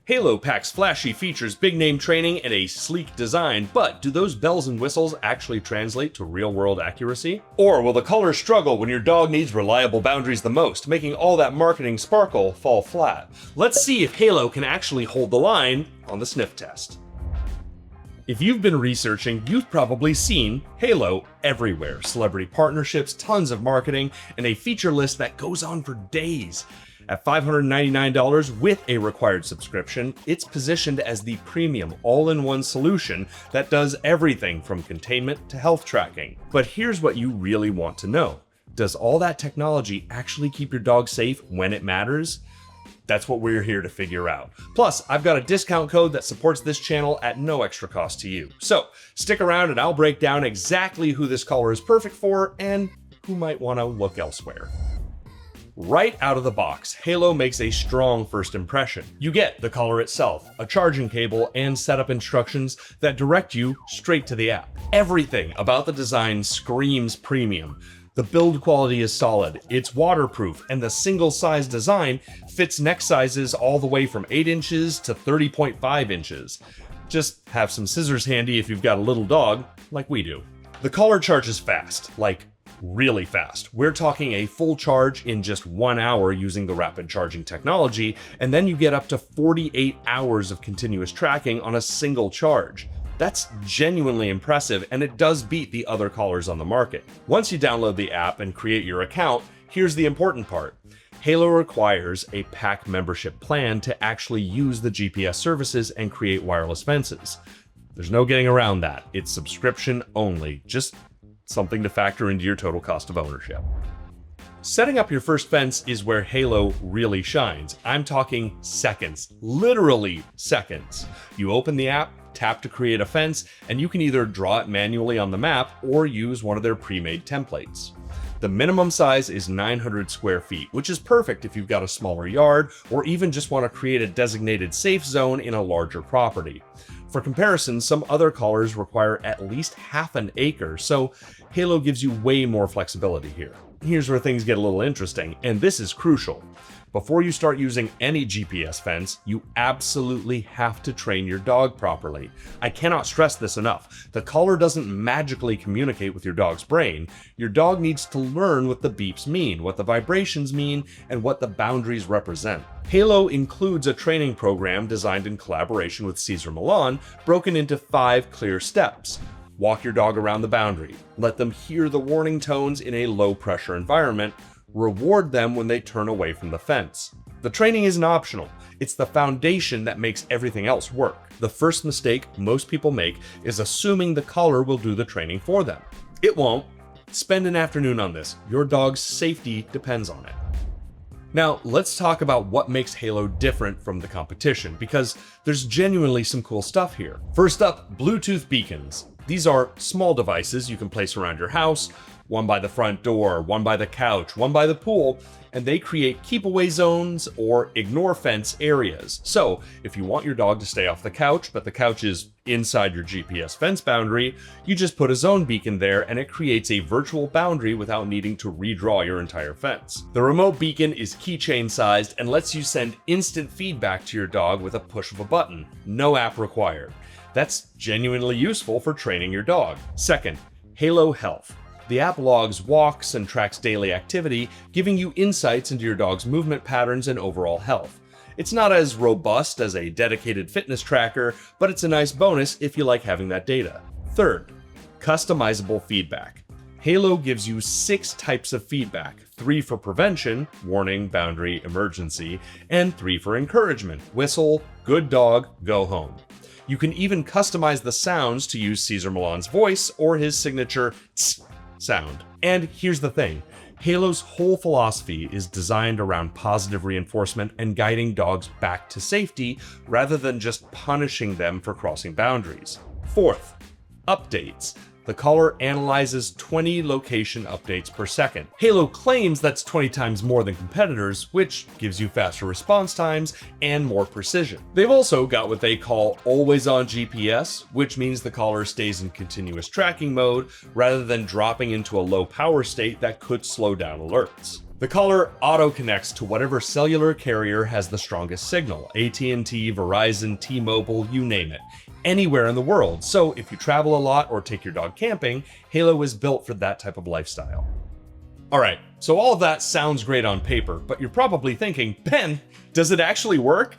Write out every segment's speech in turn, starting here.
Halo packs flashy features, big name training, and a sleek design, but do those bells and whistles actually translate to real-world accuracy? Or will the colors struggle when your dog needs reliable boundaries the most, making all that marketing sparkle fall flat? Let's see if Halo can actually hold the line on the sniff test. If you've been researching, you've probably seen Halo everywhere. Celebrity partnerships, tons of marketing, and a feature list that goes on for days. At $599 with a required subscription, it's positioned as the premium all-in-one solution that does everything from containment to health tracking. But here's what you really want to know. Does all that technology actually keep your dog safe when it matters? That's what we're here to figure out. Plus, I've got a discount code that supports this channel at no extra cost to you. So stick around and I'll break down exactly who this collar is perfect for and who might want to look elsewhere. Right out of the box, Halo makes a strong first impression. You get the collar itself, a charging cable, and setup instructions that direct you straight to the app. Everything about the design screams premium. The build quality is solid, it's waterproof, and the single-size design fits neck sizes all the way from 8 inches to 30.5 inches. Just have some scissors handy if you've got a little dog, like we do. The collar charges fast, like really fast. We're talking a full charge in just 1 hour using the rapid charging technology, and then you get up to 48 hours of continuous tracking on a single charge. That's genuinely impressive, and it does beat the other collars on the market. Once you download the app and create your account, here's the important part. Halo requires a pack membership plan to actually use the GPS services and create wireless fences. There's no getting around that. It's subscription only. Just something to factor into your total cost of ownership. Setting up your first fence is where Halo really shines. I'm talking seconds, literally seconds. You open the app, tap to create a fence, and you can either draw it manually on the map or use one of their pre-made templates. The minimum size is 900 square feet, which is perfect if you've got a smaller yard or even just want to create a designated safe zone in a larger property. For comparison, some other collars require at least half an acre, so Halo gives you way more flexibility here. Here's where things get a little interesting, and this is crucial. Before you start using any GPS fence, you absolutely have to train your dog properly. I cannot stress this enough. The collar doesn't magically communicate with your dog's brain. Your dog needs to learn what the beeps mean, what the vibrations mean, and what the boundaries represent. Halo includes a training program designed in collaboration with Cesar Millan, broken into 5 clear steps. Walk your dog around the boundary. Let them hear the warning tones in a low-pressure environment. Reward them when they turn away from the fence. The training isn't optional. It's the foundation that makes everything else work. The first mistake most people make is assuming the collar will do the training for them. It won't. Spend an afternoon on this. Your dog's safety depends on it. Now, let's talk about what makes Halo different from the competition, because there's genuinely some cool stuff here. First up, Bluetooth beacons. These are small devices you can place around your house, one by the front door, one by the couch, one by the pool, and they create keep away zones or ignore fence areas. So if you want your dog to stay off the couch, but the couch is inside your GPS fence boundary, you just put a zone beacon there and it creates a virtual boundary without needing to redraw your entire fence. The remote beacon is keychain sized and lets you send instant feedback to your dog with a push of a button. No app required. That's genuinely useful for training your dog. Second, Halo Health. The app logs walks and tracks daily activity, giving you insights into your dog's movement patterns and overall health. It's not as robust as a dedicated fitness tracker, but it's a nice bonus if you like having that data. Third, customizable feedback. Halo gives you 6 types of feedback, 3 for prevention, warning, boundary, emergency, and 3 for encouragement, whistle, good dog, go home. You can even customize the sounds to use Cesar Millan's voice or his signature tss sound. And here's the thing, Halo's whole philosophy is designed around positive reinforcement and guiding dogs back to safety rather than just punishing them for crossing boundaries. Fourth, updates. The collar analyzes 20 location updates per second. Halo claims that's 20 times more than competitors, which gives you faster response times and more precision. They've also got what they call always on GPS, which means the collar stays in continuous tracking mode rather than dropping into a low power state that could slow down alerts. The collar auto-connects to whatever cellular carrier has the strongest signal. AT&T, Verizon, T-Mobile, you name it. Anywhere in the world. So if you travel a lot or take your dog camping, Halo is built for that type of lifestyle. Alright, so all of that sounds great on paper, but you're probably thinking, Ben, does it actually work?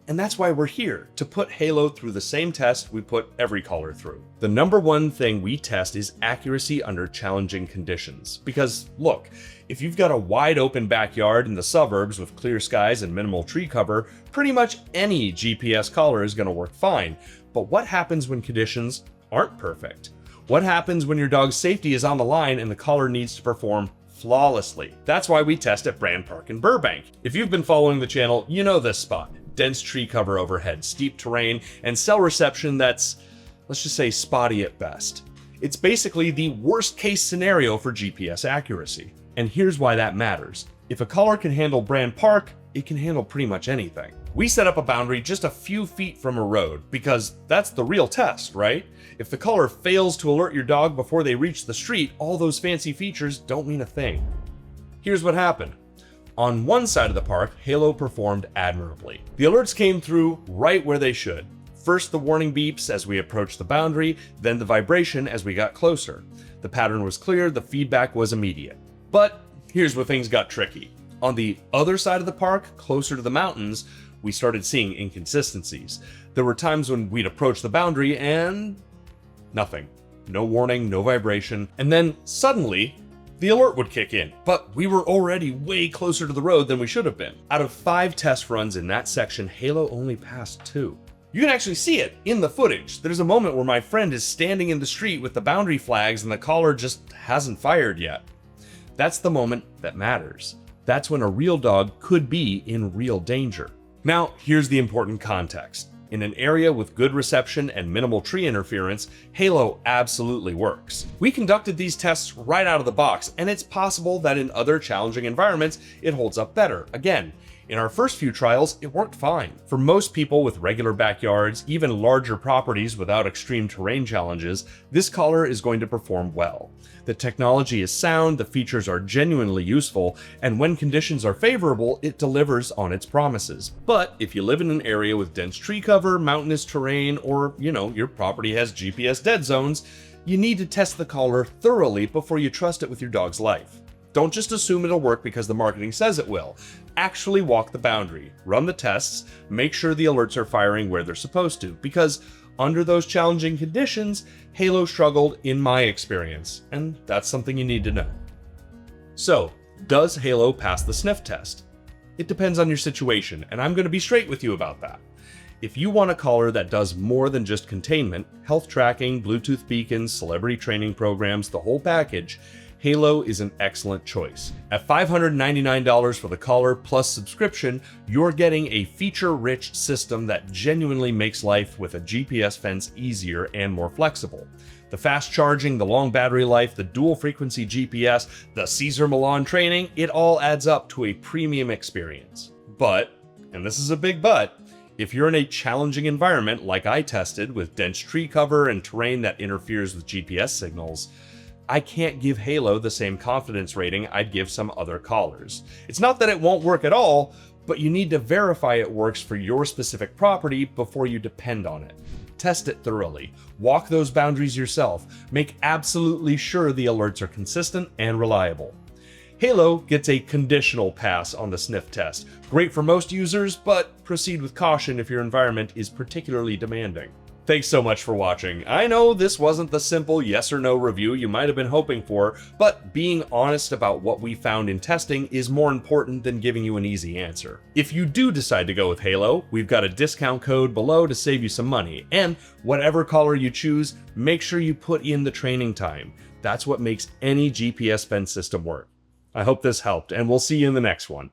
And that's why we're here, to put Halo through the same test we put every collar through. The number one thing we test is accuracy under challenging conditions. Because look, if you've got a wide open backyard in the suburbs with clear skies and minimal tree cover, pretty much any GPS collar is going to work fine. But what happens when conditions aren't perfect? What happens when your dog's safety is on the line and the collar needs to perform flawlessly? That's why we test at Brand Park in Burbank. If you've been following the channel, you know this spot. Dense tree cover overhead, steep terrain, and cell reception that's, let's just say, spotty at best. It's basically the worst case scenario for GPS accuracy. And here's why that matters. If a collar can handle Brand Park, it can handle pretty much anything. We set up a boundary just a few feet from a road because that's the real test, right? If the collar fails to alert your dog before they reach the street, all those fancy features don't mean a thing. Here's what happened. On one side of the park, Halo performed admirably. The alerts came through right where they should. First the warning beeps as we approached the boundary, then the vibration as we got closer. The pattern was clear, the feedback was immediate. But here's where things got tricky. On the other side of the park, closer to the mountains, we started seeing inconsistencies. There were times when we'd approach the boundary and nothing. No warning, no vibration, and then suddenly, the alert would kick in, but we were already way closer to the road than we should have been. Out of 5 test runs in that section, Halo only passed 2. You can actually see it in the footage. There's a moment where my friend is standing in the street with the boundary flags and the collar just hasn't fired yet. That's the moment that matters. That's when a real dog could be in real danger. Now, here's the important context. In an area with good reception and minimal tree interference, Halo absolutely works. We conducted these tests right out of the box, and it's possible that in other challenging environments, it holds up better. Again, in our first few trials, it worked fine. For most people with regular backyards, even larger properties without extreme terrain challenges, this collar is going to perform well. The technology is sound, the features are genuinely useful, and when conditions are favorable, it delivers on its promises. But if you live in an area with dense tree cover, mountainous terrain, or, your property has GPS dead zones, you need to test the collar thoroughly before you trust it with your dog's life. Don't just assume it'll work because the marketing says it will. Actually walk the boundary, run the tests, make sure the alerts are firing where they're supposed to, because under those challenging conditions, Halo struggled in my experience, and that's something you need to know. So, does Halo pass the sniff test? It depends on your situation, and I'm going to be straight with you about that. If you want a collar that does more than just containment, health tracking, Bluetooth beacons, celebrity training programs, the whole package, Halo is an excellent choice. At $599 for the collar plus subscription, you're getting a feature-rich system that genuinely makes life with a GPS fence easier and more flexible. The fast charging, the long battery life, the dual frequency GPS, the Cesar Millan training, it all adds up to a premium experience. But, and this is a big but, if you're in a challenging environment like I tested with dense tree cover and terrain that interferes with GPS signals, I can't give Halo the same confidence rating I'd give some other collars. It's not that it won't work at all, but you need to verify it works for your specific property before you depend on it. Test it thoroughly, walk those boundaries yourself, make absolutely sure the alerts are consistent and reliable. Halo gets a conditional pass on the sniff test. Great for most users, but proceed with caution if your environment is particularly demanding. Thanks so much for watching. I know this wasn't the simple yes or no review you might have been hoping for, but being honest about what we found in testing is more important than giving you an easy answer. If you do decide to go with Halo, we've got a discount code below to save you some money, and whatever collar you choose, make sure you put in the training time. That's what makes any GPS fence system work. I hope this helped, and we'll see you in the next one.